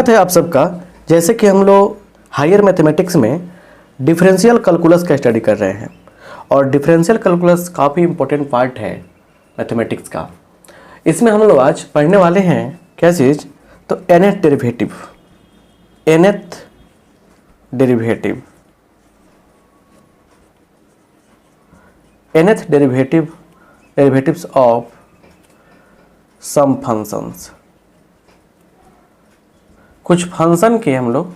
है आप सबका। जैसे कि हम लोग हायर मैथमेटिक्स में डिफरेंशियल कैलकुलस का स्टडी कर रहे हैं और डिफरेंशियल कैलकुलस काफ़ी इंपॉर्टेंट पार्ट है मैथमेटिक्स का। इसमें हम लोग आज पढ़ने वाले हैं क्या चीज़, तो nth derivative, nth derivative, nth derivatives of some functions. कुछ फंक्शन के हम लोग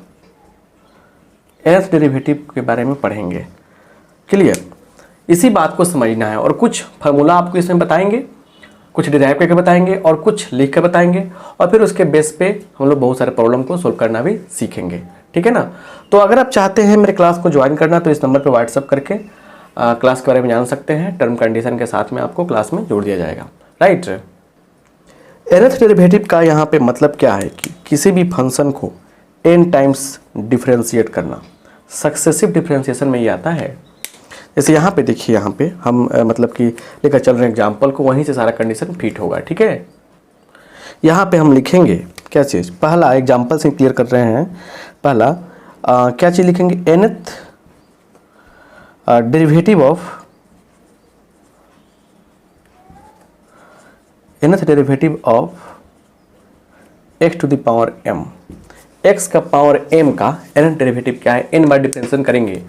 nth डेरिवेटिव के बारे में पढ़ेंगे। क्लियर? इसी बात को समझना है और कुछ फार्मूला आपको इसमें बताएंगे, कुछ डिराइव करके बताएंगे और कुछ लिख कर बताएंगे और फिर उसके बेस पे हम लोग बहुत सारे प्रॉब्लम को सोल्व करना भी सीखेंगे। ठीक है ना? तो अगर आप चाहते हैं मेरे क्लास को ज्वाइन करना तो इस नंबर पे व्हाट्सअप करके क्लास के बारे में जान सकते हैं। टर्म कंडीशन के साथ में आपको क्लास में जोड़ दिया जाएगा। राइट? nth डेरिवेटिव का यहाँ पे मतलब क्या है कि किसी भी फंक्शन को n टाइम्स डिफरेंशिएट करना। सक्सेसिव डिफरेंशिएशन में ये आता है। जैसे यहाँ पे देखिए, यहाँ पे हम मतलब कि लेकर चल रहे हैं एग्जाम्पल को, वहीं से सारा कंडीशन फिट होगा। ठीक है? यहाँ पे हम लिखेंगे क्या चीज़, पहला एग्जाम्पल से क्लियर कर रहे हैं। पहला क्या चीज़ लिखेंगे, nth derivative of nth derivative of x to the power m। x का पावर m का nth डेरिवेटिव क्या है, n बार डिफरेंशिएशन करेंगे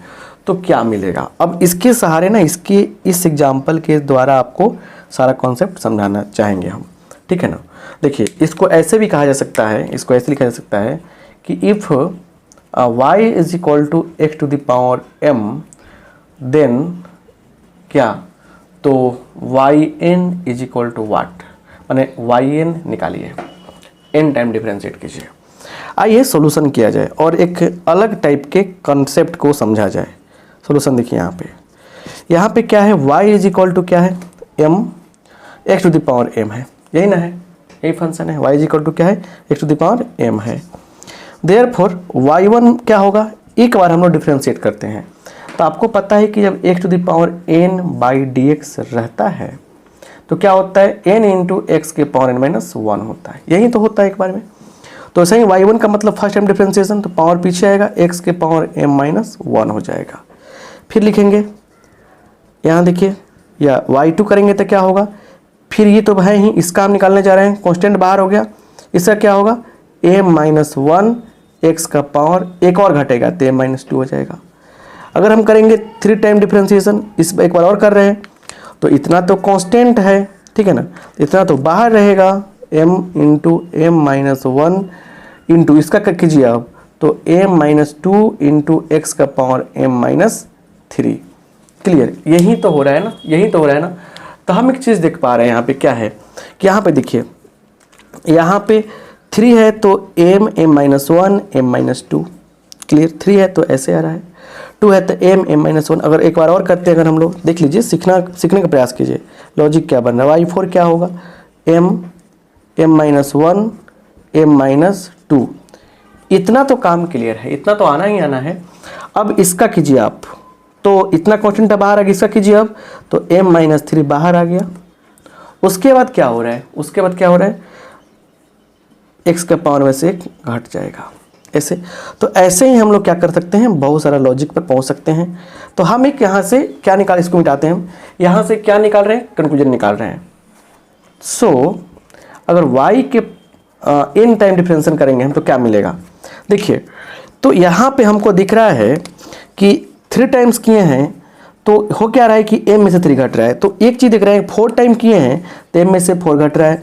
तो क्या मिलेगा। अब इसके सहारे ना, इसके इस एग्जाम्पल के द्वारा आपको सारा कॉन्सेप्ट समझाना चाहेंगे हम। ठीक है ना? देखिए, इसको ऐसे भी कहा जा सकता है, इसको ऐसे लिखा जा सकता है कि if y is equal to x to the power m then क्या, तो yn is equal to what, माने yn निकालिए, n टाइम डिफरेंशिएट कीजिए। आइए सॉल्यूशन किया जाए और एक अलग टाइप के कॉन्सेप्ट को समझा जाए। सॉल्यूशन देखिए, यहाँ पे क्या है, y इज इक्वल टू क्या है, m, x to the power m है, यही ना है, यही फंक्शन है। y इज इक्वल टू क्या है, x to the power m है। देयरफॉर y1 क्या होगा, एक बार हम लोग डिफरेंशिएट करते हैं तो आपको पता है कि जब x to the power n by dx रहता है तो क्या होता है, n इंटू एक्स के पावर n माइनस 1 होता है। यही तो होता है एक बार में। तो सही y1 का मतलब फर्स्ट टाइम डिफरेंशिएशन, तो पावर पीछे आएगा, x के पावर m माइनस 1 हो जाएगा। फिर लिखेंगे यहाँ देखिए, या y2 करेंगे तो क्या होगा, फिर ये तो है ही, इसका हम निकालने जा रहे हैं, कांस्टेंट बाहर हो गया, इसका क्या होगा, m माइनस 1, एक्स का पावर एक और घटेगा तो m माइनस 2 हो जाएगा। अगर हम करेंगे 3 टाइम डिफरेंशिएशन, इस एक बार और कर रहे हैं तो इतना तो कांस्टेंट है, ठीक है ना, इतना तो बाहर रहेगा, m into m minus 1 into इसका कर कीजिए अब, तो m माइनस 2 इंटू एक्स का पावर m माइनस 3। क्लियर? यही तो हो रहा है ना, यही तो हो रहा है ना। तो हम एक चीज़ देख पा रहे हैं यहाँ पे, क्या है कि यहाँ पे देखिए, यहाँ पे 3 है तो m minus 1 m minus 2। Clear? 3 है तो ऐसे आ रहा है, 2 है तो m माइनस 1। अगर एक बार और करते हैं, अगर हम लोग देख लीजिए, सीखने का प्रयास कीजिए, लॉजिक क्या बन रहा है। y4 क्या होगा, m माइनस 1 m माइनस 2। इतना तो काम क्लियर है, इतना तो आना ही आना है। अब इसका कीजिए आप, तो इतना कांस्टेंट बाहर आ गया, इसका कीजिए अब, तो m माइनस 3 बाहर आ गया। उसके बाद क्या हो रहा है, उसके बाद क्या हो रहा है, x का पावर में से 1 घट जाएगा, ऐसे। तो ऐसे ही हम लोग क्या कर सकते हैं, बहुत सारा लॉजिक पर पहुंच सकते हैं। तो हम एक यहाँ से क्या निकाल, इसको मिटाते हैं हम, यहाँ से क्या निकाल रहे हैं, कंक्लूजन निकाल रहे हैं। सो अगर y के n टाइम डिफरेंशिएशन करेंगे हम तो क्या मिलेगा, देखिए, तो यहाँ पे हमको दिख रहा है कि 3 टाइम्स किए हैं तो हो क्या रहा है कि m में से 3 घट रहा है। तो एक चीज़ देख रहे हैं, 4 टाइम किए हैं तो m में से 4 घट रहा है,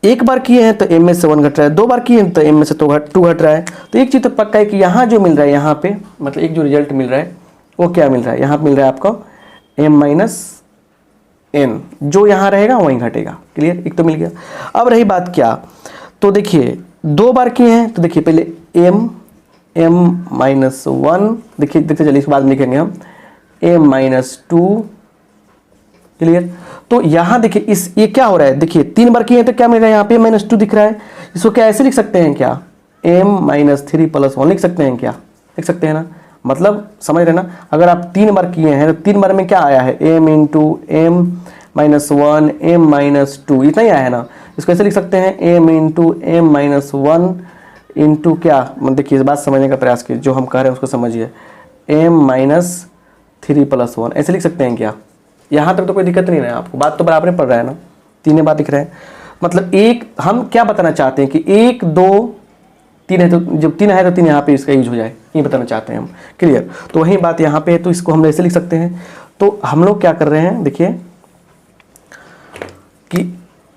एक बार किए हैं तो m में से 1 घट रहा है, 2 बार किए हैं तो m में से 2 घट रहा है। तो एक चीज़ तो पक्का है कि यहाँ जो मिल रहा है, यहाँ पे मतलब एक जो रिजल्ट मिल रहा है वो क्या मिल रहा है, यहाँ पे मिल रहा है आपको m माइनस n, जो यहाँ रहेगा वहीं घटेगा। क्लियर? एक तो मिल गया। अब रही बात क्या, तो देखिए 2 बार किए हैं तो देखिए पहले m माइनस 1, देखिए देखते चलिए, इसके बाद लिखेंगे हम m माइनस 2। क्लियर? तो यहाँ देखिए ये क्या हो रहा है, देखिए 3 बार किए हैं तो क्या मिल रहा है, यहाँ पे माइनस 2 दिख रहा है। इसको क्या ऐसे लिख सकते हैं क्या, m माइनस 3 प्लस 1 लिख सकते हैं क्या, लिख सकते हैं ना, मतलब समझ रहे ना। अगर आप 3 बार किए हैं तो 3 बार में क्या आया है, m into m minus 1 m minus 2, इतना ही आया है ना। इसको ऐसे लिख सकते हैं m into m minus 1 into क्या, देखिए इस बात समझने का प्रयास कीजिए, जो हम कह रहे हैं उसको समझिए, m-3 + 1 ऐसे लिख सकते हैं क्या? यहाँ तक तो कोई दिक्कत नहीं है आपको, बात तो बराबर पड़ रहा है ना, तीनों बात दिख रहे हैं। मतलब एक हम क्या बताना चाहते हैं कि 1 2 3 है, तो जब 3 है तो 3 यहाँ पे इसका यूज हो जाए, ये बताना चाहते हैं हम। क्लियर? तो वही बात यहाँ पे है, तो इसको हम ऐसे लिख सकते हैं। तो हम लोग क्या कर रहे हैं, देखिए कि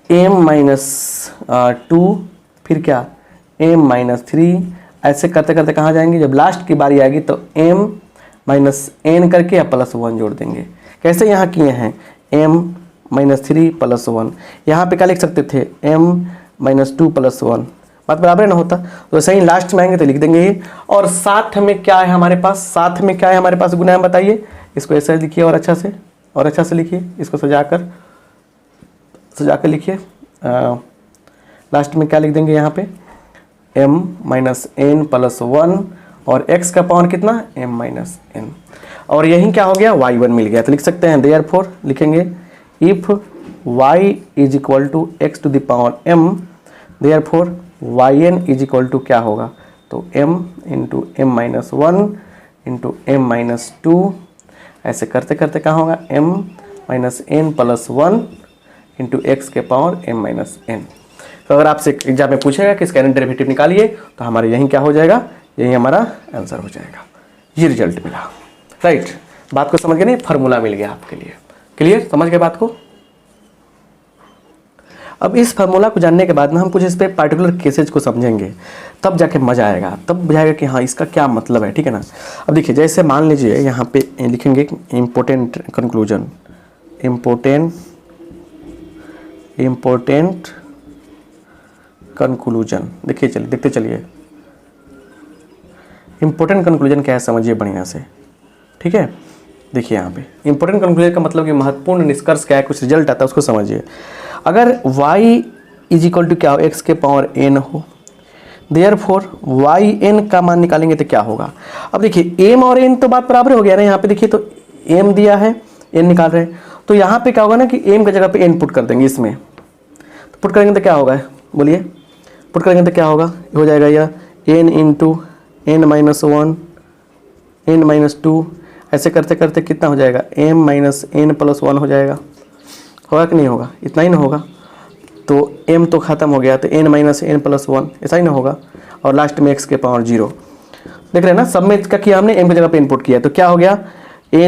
m-2 फिर क्या m-3 ऐसे करते करते कहाँ जाएंगे, जब लास्ट की बारी आएगी तो m-n करके या +1 जोड़ देंगे। कैसे यहाँ किए हैं, m-3 + 1, यहाँ पे क्या लिख सकते थे, m-2 + 1, बात बराबर ना होता। तो सही लास्ट में आएंगे तो लिख देंगे ये। और साथ में क्या है हमारे पास, साथ में क्या है हमारे पास गुना है, बताइए। इसको ऐसे लिखिए और अच्छा से लिखिए, इसको सजाकर लिखिए। लास्ट में क्या लिख देंगे यहाँ पे, m-n + 1 और x का पावर कितना, m-n, और यही क्या हो गया, y1 मिल गया। तो लिख सकते हैं देयरफॉर, लिखेंगे if y = x⁻m, therefore yn = क्या होगा, तो m × m-1 × m-2 ऐसे करते करते कहाँ होगा, m-n + 1 × x⁻m-n। तो अगर आपसे एग्जाम में पूछेगा कि इसका डेरिवेटिव निकालिए, तो हमारे यही क्या हो जाएगा, यही हमारा आंसर हो जाएगा। ये रिजल्ट मिला, राइट। बात को समझ गए नहीं, फार्मूला मिल गया आपके लिए। क्लियर, समझ गए बात को। अब इस फार्मूला को जानने के बाद ना हम कुछ इस पे पार्टिकुलर केसेज को समझेंगे, तब जाके मजा आएगा, तब बुझाएगा कि हाँ इसका क्या मतलब है, ठीक है ना। अब देखिए, जैसे मान लीजिए यहाँ पे लिखेंगे इम्पोर्टेंट कंक्लूजन, इम्पोर्टेंट कंक्लूजन। देखिए चलिए, देखते चलिए इम्पोर्टेंट कंक्लूजन क्या है, समझिए बढ़िया से, ठीक है। देखिए यहाँ पे इम्पोर्टेंट कंक्लूजन का मतलब कि महत्वपूर्ण निष्कर्ष क्या है, कुछ रिजल्ट आता है उसको समझिए। अगर y = क्या हो, x⁻n हो, देयरफॉर yn का मान निकालेंगे तो क्या होगा। अब देखिए m और n तो बात बराबर हो गया ना, यहाँ पे देखिए तो m दिया है, n निकाल रहे हैं, तो यहाँ पे क्या होगा ना कि m की जगह पे n पुट कर देंगे इसमें। तो पुट करेंगे तो क्या होगा, बोलिए, पुट करेंगे तो क्या होगा, हो जाएगा यह n × n-1 n-2 ऐसे करते करते कितना हो जाएगा, m-n + 1 हो जाएगा। होगा कि नहीं होगा, इतना ही ना होगा। तो m तो ख़त्म हो गया, तो n-n + 1 ऐसा ही ना होगा, और लास्ट में x⁻0। देख रहे हैं ना, सब में क्या किया हमने, m की जगह पे इनपुट किया, तो क्या हो गया, n ×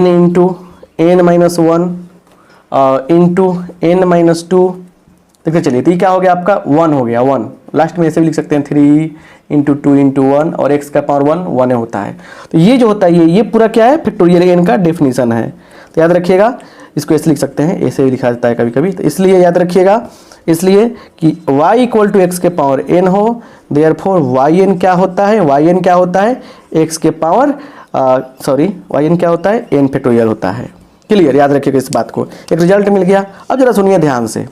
n-1 × n-2। देखते चलिए, तो ये क्या हो गया आपका, 1 हो गया, 1। लास्ट में ऐसे भी लिख सकते हैं 3 × 2 × 1 और x⁻1 1 होता है। तो ये जो होता है ये पूरा क्या है, फैक्टोरियल n का डेफिनेशन है। तो याद रखिएगा, इसको ऐसे लिख सकते हैं, ऐसे भी लिखा जाता है कभी कभी, तो इसलिए याद रखिएगा, इसलिए कि y = x⁻n हो, देयरफॉर yn क्या होता है, yn क्या होता है, yn क्या होता है, n फैक्टोरियल होता है। क्लियर, याद रखिएगा इस बात को। एक रिजल्ट मिल गया। अब जरा सुनिए ध्यान से,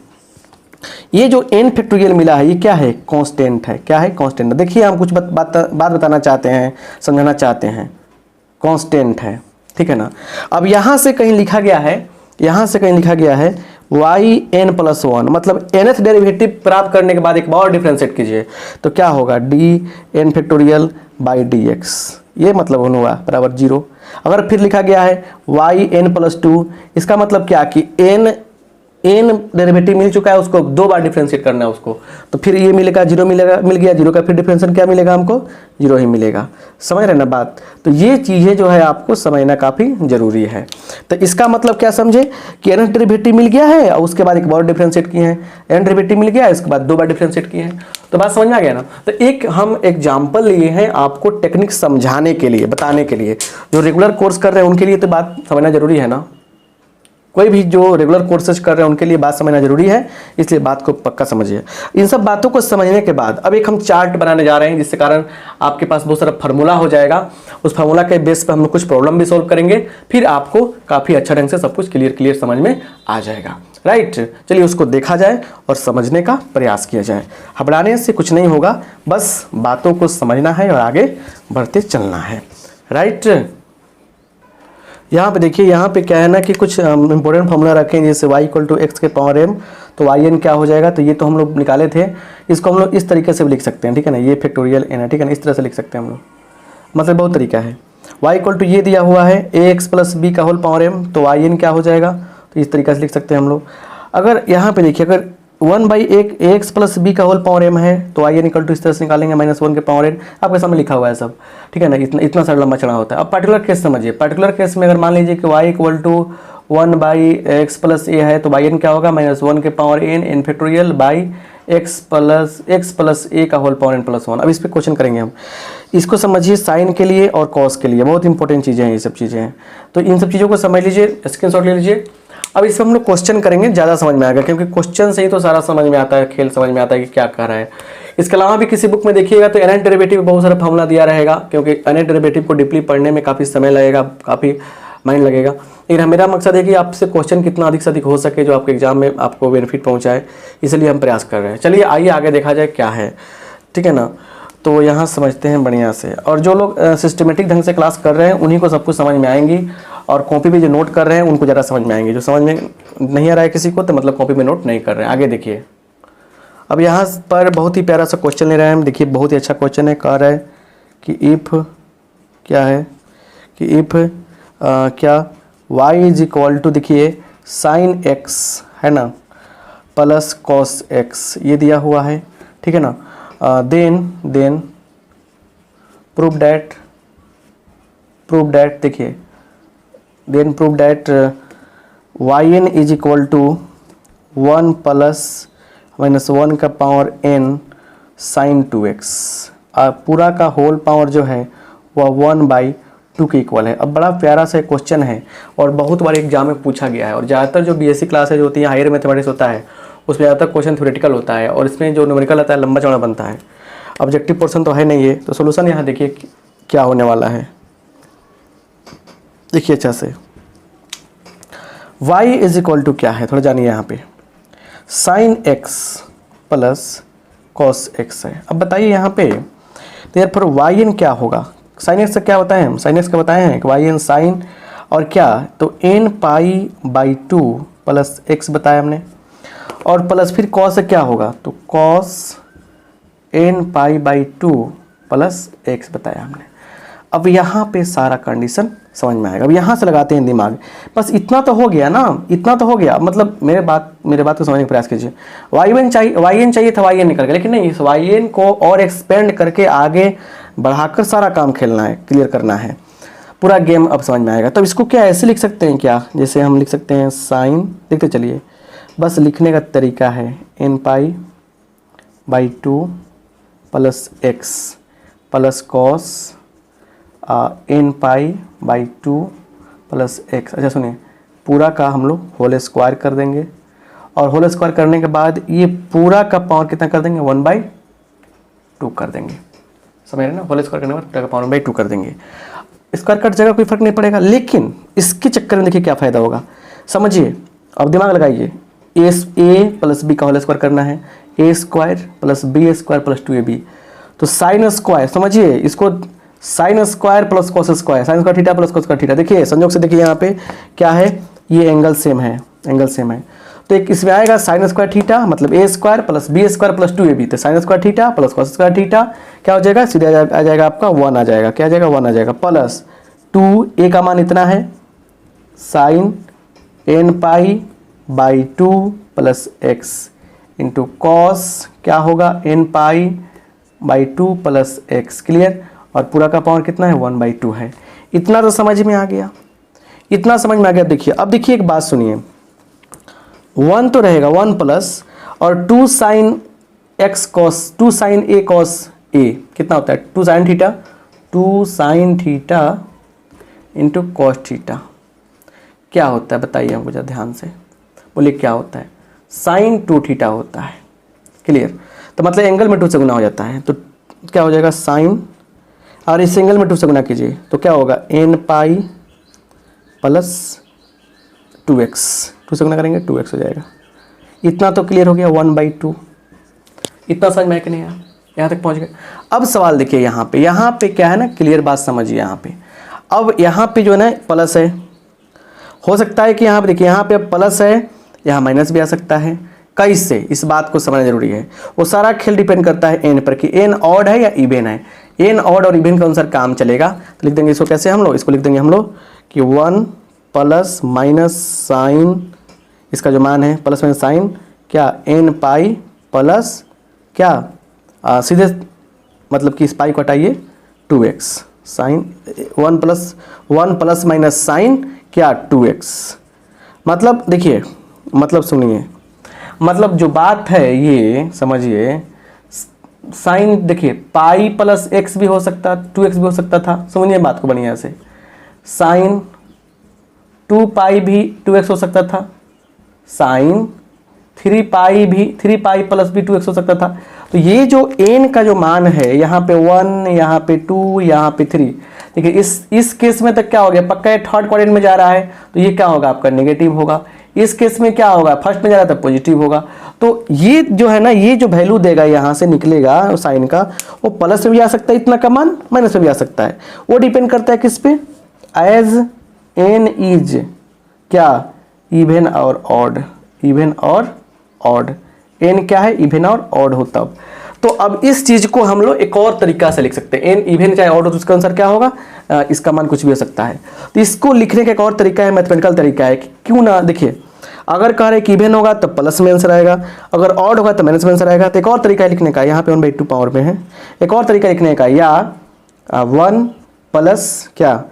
ये जो n फैक्टोरियल मिला है ये क्या है, कांस्टेंट है। क्या है, कांस्टेंट। देखिए हम कुछ बात बताना चाहते हैं, समझाना चाहते हैं, कांस्टेंट है, ठीक है ना। अब यहाँ से कहीं लिखा गया है, yn + 1, मतलब nth डेरिवेटिव प्राप्त करने के बाद एक बार डिफ्रेंशिएट कीजिए, तो क्या होगा, dn⁴/dx, ये मतलब हुआ बराबर 0। अगर फिर लिखा गया है yn + 2, इसका मतलब क्या कि n डेरिवेटिव मिल चुका है, उसको 2 बार डिफरेंशिएट करना है उसको, तो फिर ये मिलेगा 0 मिलेगा, मिल गया 0 का फिर डिफरेंशिएट क्या मिलेगा हमको, 0 ही मिलेगा। समझ रहे ना बात। तो ये चीज़ें जो है आपको समझना काफ़ी ज़रूरी है। तो इसका मतलब क्या समझे कि n डेरिवेटिव मिल गया है और उसके बाद एक बार डिफरेंशिएट किए हैं, n डेरिवेटिव मिल गया है उसके बाद 2 बार डिफरेंशिएट किए हैं। तो बात समझ में आ गया ना। तो एक हम एग्जाम्पल लिए हैं आपको टेक्निक समझाने के लिए, बताने के लिए। जो रेगुलर कोर्स कर रहे हैं उनके लिए तो बात समझना जरूरी है ना, कोई भी जो रेगुलर कोर्सेज कर रहे हैं उनके लिए बात समझना जरूरी है, इसलिए बात को पक्का समझिए। इन सब बातों को समझने के बाद अब एक हम चार्ट बनाने जा रहे हैं, जिससे कारण आपके पास बहुत सारा फार्मूला हो जाएगा। उस फार्मूला के बेस पर हम लोग कुछ प्रॉब्लम भी सोल्व करेंगे, फिर आपको काफ़ी अच्छा ढंग से सब कुछ क्लियर समझ में आ जाएगा, राइट। चलिए उसको देखा जाए और समझने का प्रयास किया जाए। घबराने से कुछ नहीं होगा, बस बातों को समझना है और आगे बढ़ते चलना है, राइट। यहाँ पे देखिए, यहाँ पे क्या है ना कि कुछ इंपॉर्टेंट फार्मूला रखें, जैसे y = x⁻m, तो वाई एन क्या हो जाएगा, तो ये तो हम लोग निकाले थे, इसको हम लोग इस तरीके से भी लिख सकते हैं, ठीक है ना, ये फैक्टोरियल एन है, ठीक है ना, इस तरह से लिख सकते हैं हम लोग, मतलब बहुत तरीका है। y इक्वल टू ये दिया हुआ है ax प्लस बी का होल पावर m, तो वाई एन क्या हो जाएगा, तो इस तरीके से लिख सकते हैं हम लोग। अगर यहाँ पे देखिए अगर 1/ax प्लस बी का होल पावर m है तो वाई एन इक्वल टू इस तरह से निकालेंगे -1 के पावर n, आपके सामने लिखा हुआ है सब, ठीक है ना, इतना सारा लंबा चढ़ा होता है। अब पर्टिकुलर केस समझिए, पर्टिकुलर केस में अगर मान लीजिए कि y equal to 1/x plus a है तो वाई एन क्या होगा, -1 के power n factorial by x plus a का होल पावर n प्लस 1। अब इस पर क्वेश्चन करेंगे हम, इसको समझिए साइन के लिए और कॉस के लिए, बहुत इंपॉर्टेंट चीज़ें हैं ये सब चीज़ें हैं, तो इन सब चीज़ों को समझ लीजिए, स्क्रीनशॉट ले लीजिए। अब इस पर हम लोग क्वेश्चन करेंगे, ज़्यादा समझ में आएगा, क्योंकि क्वेश्चन से ही तो सारा समझ में आता है, खेल समझ में आता है कि क्या कर रहा है। इसके अलावा भी किसी बुक में देखिएगा तो एनाइट डेरिवेटिव बहुत सारा फॉर्मूला दिया रहेगा, क्योंकि एनाइट डेरिवेटिव को डीपली पढ़ने में काफ़ी समय लगेगा, काफ़ी माइंड लगेगा, लेकिन मेरा मकसद है कि आपसे क्वेश्चन कितना अधिक से अधिक हो सके जो आपके एग्जाम में आपको बेनिफिट पहुंचाए, इसलिए हम प्रयास कर रहे हैं। चलिए आइए आगे देखा जाए क्या है, ठीक है ना, तो यहाँ समझते हैं बढ़िया से। और जो लोग सिस्टमेटिक ढंग से क्लास कर रहे हैं उन्हीं को सब कुछ समझ में आएंगी, और कॉपी पे जो नोट कर रहे हैं उनको ज़्यादा समझ में आएंगे, जो समझ में नहीं आ रहा है किसी को तो मतलब कॉपी में नोट नहीं कर रहे हैं। आगे देखिए, अब यहाँ पर बहुत ही प्यारा सा क्वेश्चन ले रहे हैं हम, देखिए बहुत ही अच्छा क्वेश्चन है, कह रहा है कि इफ़ क्या है कि इफ़ क्या y इज इक्वल टू, देखिए साइन x है ना प्लस कॉस x, ये दिया हुआ है, ठीक है ना, देन प्रूव दैट देखिए then prove that y n is equal to 1 plus -1 का पावर n साइन 2x, पूरा का होल पावर जो है वह 1/2 के इक्वल है। अब बड़ा प्यारा सा क्वेश्चन है और बहुत बार एग्जाम में पूछा गया है, और ज़्यादातर जो बीएससी क्लासेज होती है, हायर मैथमेटिक्स होता है, उसमें ज़्यादातर क्वेश्चन थ्योरेटिकल होता है, और इसमें जो न्यूमेरिकल आता है लंबा चौड़ा बनता है, ऑब्जेक्टिव पोर्शन तो है नहीं है। तो सोल्यूशन यहाँ देखिए क्या होने वाला है, देखिए अच्छा से, y इज इक्वल टू क्या है थोड़ा जानिए यहाँ पे, sine x plus cos x है। अब बताइए यहाँ पे देयरफॉर वाई एन क्या होगा, साइन एक्स का क्या बताए हम, साइन एक्स का बताए हैं कि वाई एन साइन और क्या, तो n π/2 प्लस x बताया हमने, और प्लस फिर कॉस से क्या होगा, तो कॉस n π/2 प्लस x बताया हमने। अब यहाँ पे सारा कंडीशन समझ में आएगा। अब यहाँ से लगाते हैं दिमाग, बस इतना तो हो गया ना, इतना तो हो गया, मतलब मेरे बात को समझने का प्रयास कीजिए। वाई एन चाहिए था, वाई एन निकल गया, लेकिन नहीं, इस वाई एन को और एक्सपेंड करके आगे बढ़ाकर सारा काम खेलना है, क्लियर करना है, पूरा गेम अब समझ में आएगा। तब इसको क्या ऐसे लिख सकते हैं क्या, जैसे हम लिख सकते हैं साइन, देखते चलिए, बस लिखने का तरीका है n π/2 plus x plus cos n π/2 plus x। अच्छा सुनिए, पूरा का हम लोग होल स्क्वायर कर देंगे, और होल स्क्वायर करने के बाद ये पूरा का पावर कितना कर देंगे, 1/2 कर देंगे, समझ रहे ना, होल स्क्वायर करने के बाद पूरा का पावर 1/2 कर देंगे। स्क्वायर कट जाएगा, कोई फर्क नहीं पड़ेगा, लेकिन इसके चक्कर में देखिए क्या फ़ायदा होगा, समझिए, अब दिमाग लगाइए, a प्लस बी का होल स्क्वायर करना है, a² plus b² plus 2ab, तो साइन स्क्वायर, समझिए इसको, sine square plus cos square, sine square theta plus cos square theta, देखिए संयोग से देखिए यहाँ पे क्या है, ये एंगल सेम है, तो एक इसमें आएगा साइन स्क्वायर थीटा मतलब a² plus b² plus 2ab, तो sine square theta plus cos square theta क्या हो जाएगा, सीधे आ जाएगा आपका 1 आ जाएगा, क्या आ जाएगा 1 आ जाएगा, प्लस 2a का मान इतना है sine n π/2 plus x into cos क्या होगा n π/2 प्लस x, क्लियर, और पूरा का पावर कितना है 1/2 है। इतना तो समझ में आ गया, इतना समझ में आ गया। देखिए अब देखिए एक बात सुनिए, 1 तो रहेगा 1 प्लस और 2 sine x cos 2 sine a cos a कितना होता है 2 sine theta into cos theta, क्या होता है बताइए हमको जरा ध्यान से, बोलिए क्या होता है, साइन 2 थीटा होता है, क्लियर, तो मतलब एंगल में 2 से गुना हो जाता है, तो क्या हो जाएगा साइन, और इस एंगल में 2 से गुना कीजिए तो क्या होगा n π प्लस 2x, 2 से गुना करेंगे 2x हो जाएगा। इतना तो क्लियर हो गया 1/2, इतना समझ में कि नहीं आया, यहाँ तक पहुँच गए। अब सवाल देखिए यहाँ पे क्या है ना, क्लियर बात समझिए यहाँ पे। अब यहाँ पे जो है ना प्लस है, हो सकता है कि यहाँ पे देखिए यहाँ पे प्लस है, यहाँ माइनस भी आ सकता है, कैसे, इस बात को समझना जरूरी है। वो सारा खेल डिपेंड करता है एन पर कि एन ऑड है या इवन है। एन ऑड और इवन के अनुसार काम चलेगा। तो लिख देंगे इसको कैसे हम लोग, इसको लिख देंगे हम लोग कि 1 प्लस माइनस साइन, इसका जो मान है प्लस माइनस साइन क्या एन पाई प्लस क्या सीधे मतलब कि इस पाई को हटाइए 2x sign 1 plus minus sign क्या 2x। मतलब देखिए, मतलब सुनिए, मतलब जो बात है ये समझिए, साइन देखिए पाई प्लस एक्स भी हो सकता, 2x भी हो सकता था। समझिए बात को बढ़िया से, साइन 2 पाई भी 2x हो सकता था, साइन 3 पाई भी 3 पाई प्लस भी 2x हो सकता था। तो ये जो n का जो मान है यहाँ पे 1, यहाँ पे 2, यहाँ पे 3, देखिए इस केस में तक क्या हो गया, पक्का ये थर्ड क्वाड्रेंट में जा रहा है तो ये क्या होगा आपका नेगेटिव होगा। इस केस में क्या होगा, फर्स्ट में जा रहा था पॉजिटिव होगा। तो ये जो है ना, ये जो वैल्यू देगा यहाँ से निकलेगा साइन का, वो प्लस में भी आ सकता है इतना का मान, माइनस में भी आ सकता है। वो डिपेंड करता है किस पे, एज n इज क्या इवन और ऑड, इवन और ऑड, n क्या है इवन और ऑड हो तब। तो अब इस चीज को हम लोग एक और तरीका से लिख सकते हैं, n इवन चाहे ऑड हो तो उसके अनुसार क्या होगा, इसका मान कुछ भी हो सकता है। तो इसको लिखने का एक और तरीका है, मैथमेटिकल तरीका है कि क्यों ना, देखिए अगर कह रहे कि इवन होगा तो प्लस में आंसर आएगा, अगर ऑड होगा तो माइनस में आंसर आएगा। तो एक और तरीका है लिखने का, यहाँ पे 1/2 पावर में है, एक और तरीका लिखने का, या 1 प्लस क्या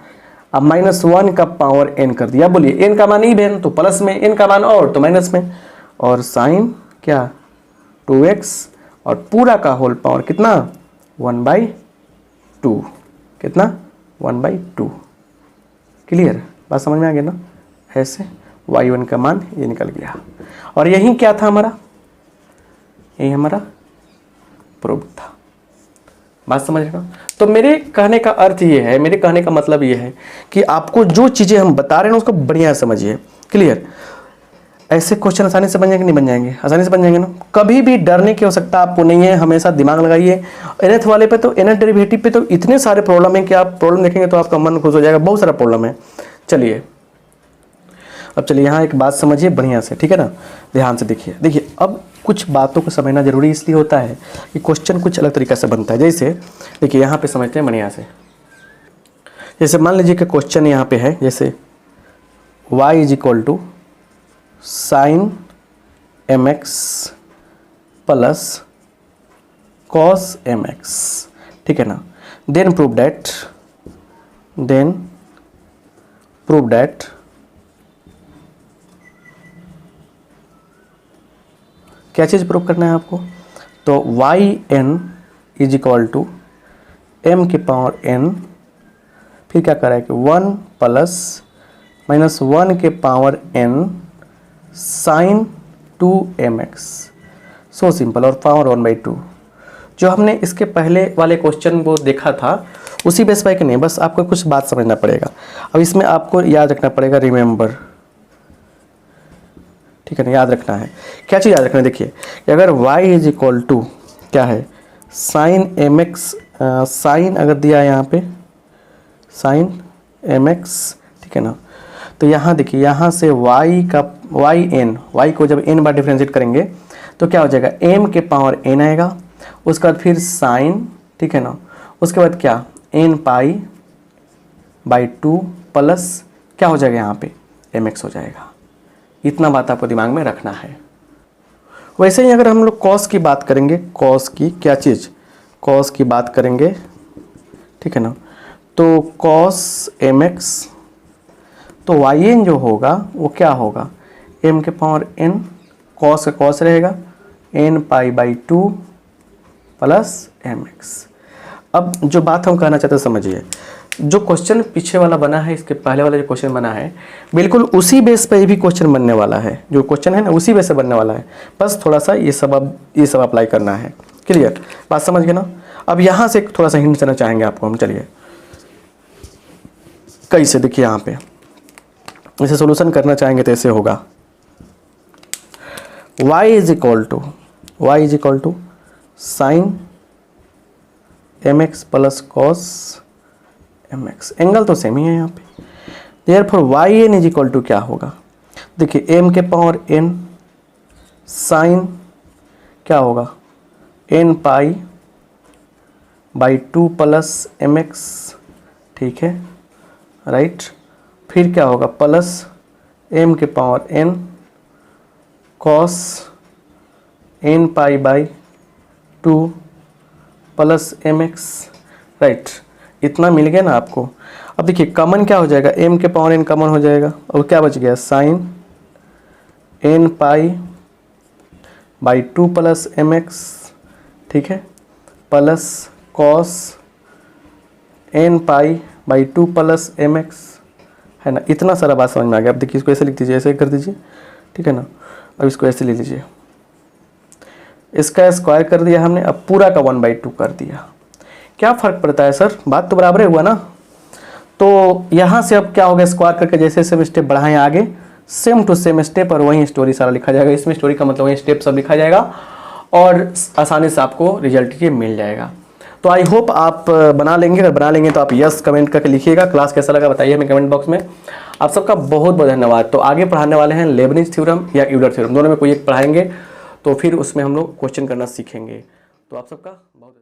अब -1 का पावर n कर दिया। बोलिए n का मान इवन तो प्लस में, n का मान ऑड तो माइनस में, और साइन क्या 2x और पूरा का होल पावर कितना 1/2, कितना 1/2। क्लियर, बात समझ में आ गया ना। ऐसे y1 का मान ये निकल गया, और यही क्या था हमारा, यही हमारा प्रूफ था। बात समझ रहे हो। तो मेरे कहने का अर्थ ये है, मेरे कहने का मतलब ये है कि आपको जो चीज़ें हम बता रहे हैं उसको बढ़िया समझिए। क्लियर, ऐसे क्वेश्चन आसानी से बन जाएंगे, नहीं बन जाएंगे, आसानी से बन जाएंगे ना। कभी भी डरने की आवश्यकता आपको नहीं है, हमेशा दिमाग लगाइए। nth वाले पे तो nth डेरिवेटिव पे तो इतने सारे प्रॉब्लम है कि आप प्रॉब्लम देखेंगे तो आपका मन खुश हो जाएगा, बहुत सारा प्रॉब्लम है। चलिए अब चलिए यहाँ एक बात समझिए बढ़िया से, ठीक है ना, ध्यान से देखिए। देखिए अब कुछ बातों को समझना जरूरी इसलिए होता है कि क्वेश्चन कुछ अलग तरीक़े से बनता है। जैसे देखिए यहाँ पे समझते हैं बढ़िया से, जैसे मान लीजिए कि क्वेश्चन यहाँ पे है, जैसे y is equal to sine mx plus cos mx, ठीक है ना। देन प्रूव दैट क्या चीज़ प्रूव करना है आपको, तो yn is equal to m के पावर n, फिर क्या कर रहा है कि 1 प्लस माइनस 1 के power n sine 2mx, so simple, और पावर 1/2। जो हमने इसके पहले वाले क्वेश्चन को देखा था उसी बेस पे कि नहीं, बस आपको कुछ बात समझना पड़ेगा। अब इसमें आपको याद रखना पड़ेगा, रिमेंबर, ठीक है ना, याद रखना है। क्या चीज़ याद रखना है, देखिए कि अगर y इज इक्वल टू क्या है साइन mx, साइन अगर दिया है यहाँ पे साइन mx, ठीक है ना, तो यहाँ देखिए यहाँ से y को जब n बार डिफ्रेंशिएट करेंगे तो क्या हो जाएगा, m के पावर n आएगा, उसके बाद फिर साइन, ठीक है ना, उसके बाद क्या n पाई 2 प्लस क्या हो जाएगा यहाँ पे mx हो जाएगा। इतना बात आपको दिमाग में रखना है। वैसे ही अगर हम लोग कॉस की बात करेंगे, कॉस की क्या चीज़, कॉस की बात करेंगे, ठीक है ना, तो कॉस mx, तो yn जो होगा वो क्या होगा m के पावर n, कॉस का कॉस रहेगा n पाई 2 प्लस mx। अब जो बात हम कहना चाहते हैं समझिए, जो क्वेश्चन पीछे वाला बना है, इसके पहले वाला जो क्वेश्चन बना है बिल्कुल उसी बेस पे भी क्वेश्चन बनने वाला है। जो क्वेश्चन है ना उसी बेस से बनने वाला है, बस थोड़ा सा ये सब अप्लाई करना है। क्लियर, बात समझ गए ना। अब यहाँ से थोड़ा सा हिंट देना चाहेंगे आपको हम, चलिए कैसे, देखिए यहाँ पे इसे सोल्यूशन करना चाहेंगे तो ऐसे होगा, y is equal to sine mx plus cos mx, angle तो सेम ही है यहाँ पे। Therefore yn is equal to क्या होगा, देखिए m के पावर n साइन क्या होगा n pi by 2 plus m x, ठीक है, राइट। फिर क्या होगा प्लस m के power n cos n pi by 2 plus m x, right. इतना मिल गया ना आपको। अब देखिए कॉमन क्या हो जाएगा, m के पावर n कॉमन हो जाएगा और क्या बच गया sine n pi by 2 plus m x, ठीक है, plus cos n pi by 2 plus m x, है ना। इतना सारा बात समझ में आ गया। अब देखिए इसको ऐसे लिख दीजिए, ऐसे कर दीजिए, ठीक है ना। अब इसको ऐसे ले लीजिए, इसका स्क्वायर कर दिया हमने, अब पूरा का 1/2 कर दिया। क्या फ़र्क पड़ता है सर, बात तो बराबर ही हुआ ना। तो यहाँ से अब क्या होगा, स्क्वायर करके जैसे जैसे स्टेप बढ़ाएं आगे, सेम टू सेम स्टेप और वहीं स्टोरी सारा लिखा जाएगा। इसमें स्टोरी का मतलब वहीं स्टेप सब लिखा जाएगा और आसानी से आपको रिजल्ट ये मिल जाएगा। तो आई होप आप बना लेंगे। अगर बना लेंगे तो आप यस कमेंट करके लिखिएगा। क्लास कैसा लगा बताइए हमें कमेंट बॉक्स में। आप सबका बहुत बहुत धन्यवाद। तो आगे पढ़ाने वाले हैं लेबनिज थ्योरम या यूलर थ्योरम, दोनों में कोई एक पढ़ाएंगे, तो फिर उसमें हम लोग क्वेश्चन करना सीखेंगे। तो आप सबका बहुत